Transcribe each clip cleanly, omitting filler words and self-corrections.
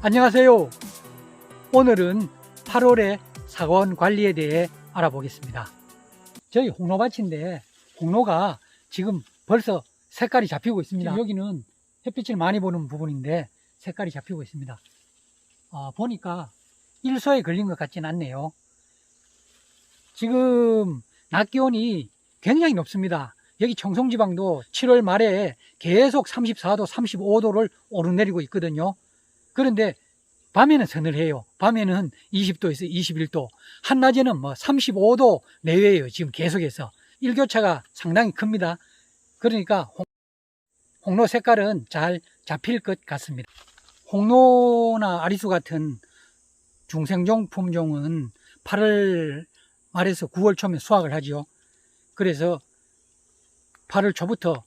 안녕하세요. 오늘은 8월의 사과원 관리에 대해 알아보겠습니다. 저희 홍로밭인데 홍로가 지금 벌써 색깔이 잡히고 있습니다. 여기는 햇빛을 많이 보는 부분인데 색깔이 잡히고 있습니다. 보니까 일소에 걸린 것 같지는 않네요. 지금 낮 기온이 굉장히 높습니다. 여기 청송지방도 7월 말에 계속 34도, 35도를 오르내리고 있거든요. 그런데 밤에는 서늘해요. 밤에는 20도에서 21도, 한낮에는 35도 내외예요. 지금 계속해서 일교차가 상당히 큽니다. 그러니까 홍로 색깔은 잘 잡힐 것 같습니다. 홍로나 아리수 같은 중생종 품종은 8월 말에서 9월 초면 수확을 하지요. 그래서 8월 초부터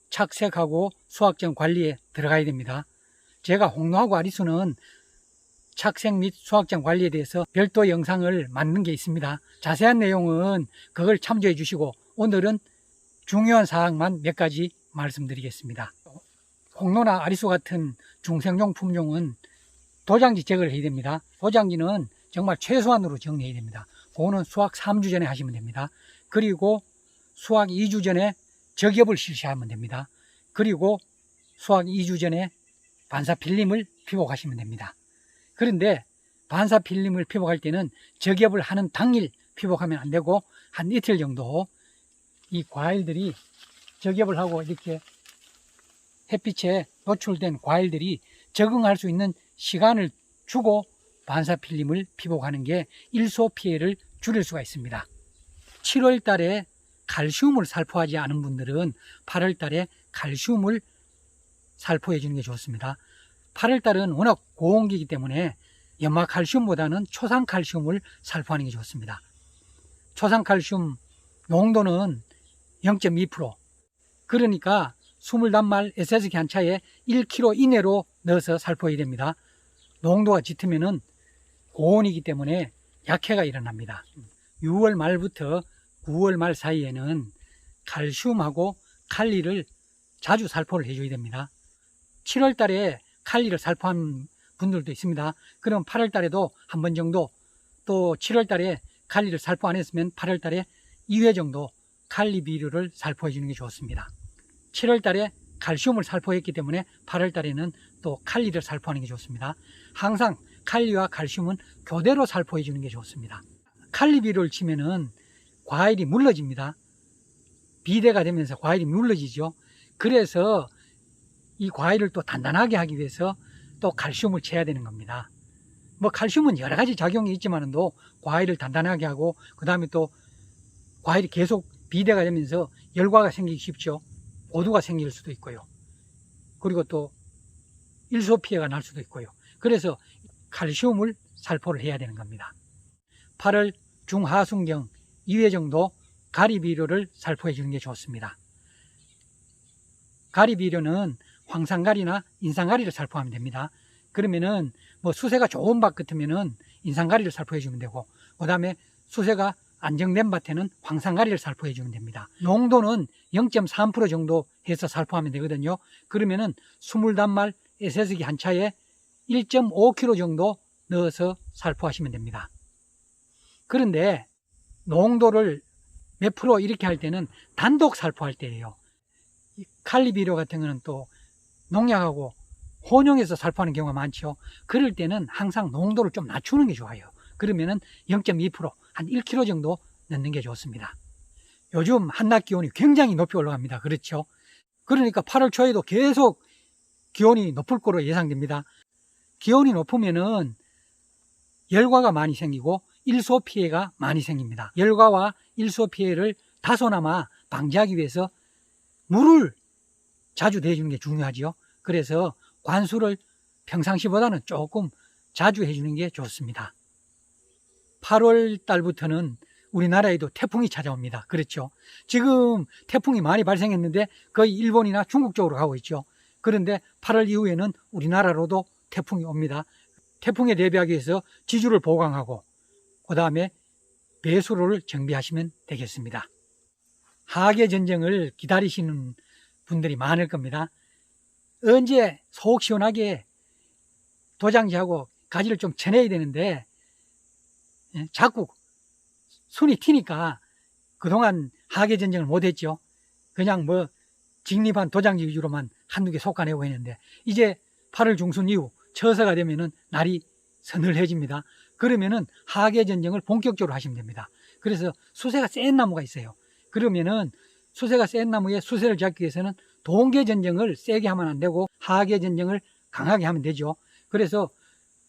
착색하고 수확전 관리에 들어가야 됩니다. 제가 홍로하고 아리수는 착색 및 수확장 관리에 대해서 별도 영상을 만든 게 있습니다. 자세한 내용은 그걸 참조해 주시고 오늘은 중요한 사항만 몇 가지 말씀드리겠습니다. 홍로나 아리수 같은 중생종 품종은 도장지 제거를 해야 됩니다. 도장지는 정말 최소한으로 정리해야 됩니다. 그거는 수확 3주 전에 하시면 됩니다. 그리고 수확 2주 전에 적엽을 실시하면 됩니다. 그리고 수확 2주 전에 반사 필름을 피복하시면 됩니다. 그런데 반사 필름을 피복할 때는 적엽을 하는 당일 피복하면 안 되고 한 이틀 정도 이 과일들이 적엽을 하고 이렇게 햇빛에 노출된 과일들이 적응할 수 있는 시간을 주고 반사 필름을 피복하는 게 일소 피해를 줄일 수가 있습니다. 7월 달에 칼슘을 살포하지 않은 분들은 8월 달에 칼슘을 살포해 주는 게 좋습니다. 8월 달은 워낙 고온기이기 때문에 연마칼슘보다는 초산칼슘을 살포하는 게 좋습니다. 초산칼슘 농도는 0.2%, 그러니까 20단말 SS기 한 차에 1kg 이내로 넣어서 살포해야 됩니다. 농도가 짙으면 고온이기 때문에 약해가 일어납니다. 6월 말부터 9월 말 사이에는 칼슘하고 칼리를 자주 살포를 해줘야 됩니다. 7월 달에 칼리를 살포한 분들도 있습니다. 그럼 8월 달에도 한 번 정도, 또 7월 달에 칼리를 살포 안 했으면 8월 달에 2회 정도 칼리 비료를 살포해 주는 게 좋습니다. 7월 달에 칼슘을 살포했기 때문에 8월 달에는 또 칼리를 살포하는 게 좋습니다. 항상 칼리와 칼슘은 교대로 살포해 주는 게 좋습니다. 칼리 비료를 치면은 과일이 물러집니다. 비대가 되면서 과일이 물러지죠. 그래서 이 과일을 또 단단하게 하기 위해서 또 칼슘을 채야 되는 겁니다. 칼슘은 여러 가지 작용이 있지만도 과일을 단단하게 하고, 그 다음에 또 과일이 계속 비대가 되면서 열과가 생기기 쉽죠. 오두가 생길 수도 있고요. 그리고 또 일소 피해가 날 수도 있고요. 그래서 칼슘을 살포를 해야 되는 겁니다. 8월 중하순경 2회 정도 가리비료를 살포해 주는 게 좋습니다. 가리비료는 황산가리나 인산가리를 살포하면 됩니다. 그러면은 수세가 좋은 밭 같으면은 인산가리를 살포해 주면 되고, 그 다음에 수세가 안정된 밭에는 황산가리를 살포해 주면 됩니다. 농도는 0.3% 정도 해서 살포하면 되거든요. 그러면은 20단말 SS기 한 차에 1.5kg 정도 넣어서 살포하시면 됩니다. 그런데 농도를 몇 프로 이렇게 할 때는 단독 살포할 때예요. 칼리 비료 같은 거는 또 농약하고 혼용해서 살포하는 경우가 많죠. 그럴 때는 항상 농도를 좀 낮추는 게 좋아요. 그러면은 0.2%, 한 1kg 정도 넣는 게 좋습니다. 요즘 한낮 기온이 굉장히 높이 올라갑니다. 그렇죠? 그러니까 8월 초에도 계속 기온이 높을 거로 예상됩니다. 기온이 높으면은 열과가 많이 생기고 일소 피해가 많이 생깁니다. 열과와 일소 피해를 다소나마 방지하기 위해서 물을 자주 대주는 게 중요하지요. 그래서 관수를 평상시보다는 조금 자주 해주는 게 좋습니다. 8월 달부터는 우리나라에도 태풍이 찾아옵니다. 그렇죠? 지금 태풍이 많이 발생했는데 거의 일본이나 중국 쪽으로 가고 있죠. 그런데 8월 이후에는 우리나라로도 태풍이 옵니다. 태풍에 대비하기 위해서 지주를 보강하고 그 다음에 배수로를 정비하시면 되겠습니다. 하계 전쟁을 기다리시는 분들이 많을 겁니다. 언제 속 시원하게 도장지하고 가지를 좀 쳐내야 되는데 자꾸 손이 튀니까 그동안 하계전쟁을 못했죠. 그냥 뭐 직립한 도장지 위주로만 한두 개 솎아내고 했는데 이제 8월 중순 이후 처서가 되면은 날이 서늘해집니다. 그러면은 하계전쟁을 본격적으로 하시면 됩니다. 그래서 수세가 센 나무가 있어요. 그러면은 수세가 센 나무에 수세를 잡기 위해서는 동계전쟁을 세게 하면 안 되고 하계전쟁을 강하게 하면 되죠. 그래서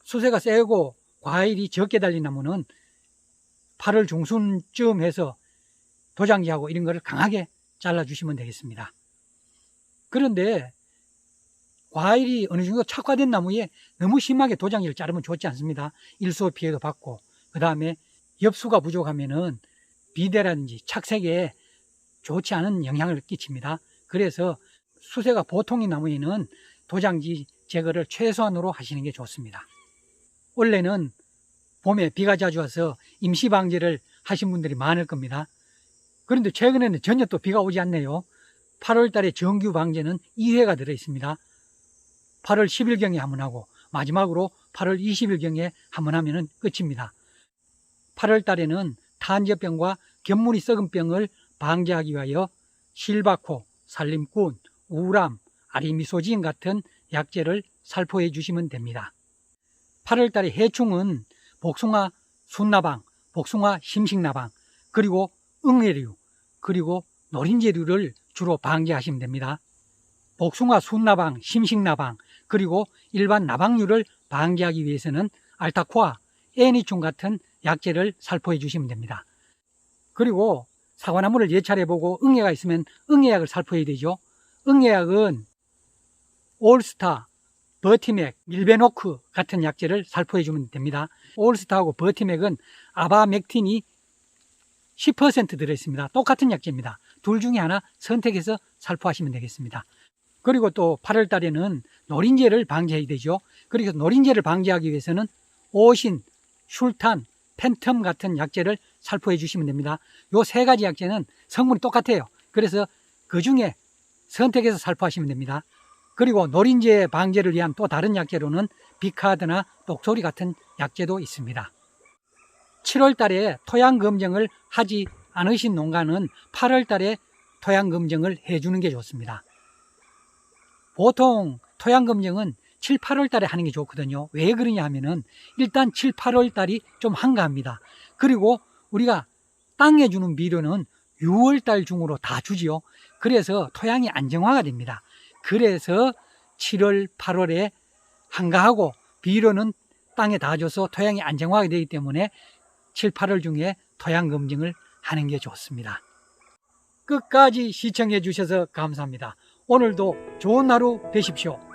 수세가 세고 과일이 적게 달린 나무는 8월 중순쯤 해서 도장지하고 이런 거를 강하게 잘라주시면 되겠습니다. 그런데 과일이 어느 정도 착화된 나무에 너무 심하게 도장지를 자르면 좋지 않습니다. 일소 피해도 받고, 그 다음에 엽수가 부족하면은 비대라든지 착색에 좋지 않은 영향을 끼칩니다. 그래서 수세가 보통인 나무에는 도장지 제거를 최소한으로 하시는 게 좋습니다. 원래는 봄에 비가 자주 와서 임시 방제를 하신 분들이 많을 겁니다. 그런데 최근에는 전혀 또 비가 오지 않네요. 8월 달에 정규 방제는 2회가 들어 있습니다. 8월 10일경에 한번 하고 마지막으로 8월 20일경에 한번 하면 끝입니다. 8월 달에는 탄저병과 견무늬 썩은 병을 방지하기 위하여 실바코, 살림꾼, 우람, 아리미소진 같은 약재를 살포해 주시면 됩니다. 8월 달에 해충은 복숭아 순나방, 복숭아 심식나방, 그리고 응애류, 그리고 노린재류를 주로 방지하시면 됩니다. 복숭아 순나방, 심식나방, 그리고 일반 나방류를 방지하기 위해서는 알타코아, 애니충 같은 약재를 살포해 주시면 됩니다. 그리고 사과나무를 예찰해보고 응애가 있으면 응애약을 살포해야 되죠. 응애약은 올스타, 버티맥, 밀베노크 같은 약재를 살포해 주면 됩니다. 올스타하고 버티맥은 아바맥틴이 10% 들어있습니다. 똑같은 약재입니다. 둘 중에 하나 선택해서 살포하시면 되겠습니다. 그리고 또 8월 달에는 노린재를 방지해야 되죠. 그래서 노린재를 방지하기 위해서는 오신, 슐탄, 팬텀 같은 약재를 살포해 주시면 됩니다. 요 세 가지 약재는 성분이 똑같아요. 그래서 그 중에 선택해서 살포하시면 됩니다. 그리고 노린재 방제를 위한 또 다른 약재로는 비카드나 똑소리 같은 약재도 있습니다. 7월 달에 토양 검정을 하지 않으신 농가는 8월 달에 토양 검정을 해주는 게 좋습니다. 보통 토양 검정은 7, 8월 달에 하는 게 좋거든요. 왜 그러냐 하면은 일단 7, 8월 달이 좀 한가합니다. 그리고 우리가 땅에 주는 비료는 6월 달 중으로 다 주지요. 그래서 토양이 안정화가 됩니다. 그래서 7월, 8월에 한가하고 비료는 땅에 다 줘서 토양이 안정화가 되기 때문에 7, 8월 중에 토양 검증을 하는 게 좋습니다. 끝까지 시청해 주셔서 감사합니다. 오늘도 좋은 하루 되십시오.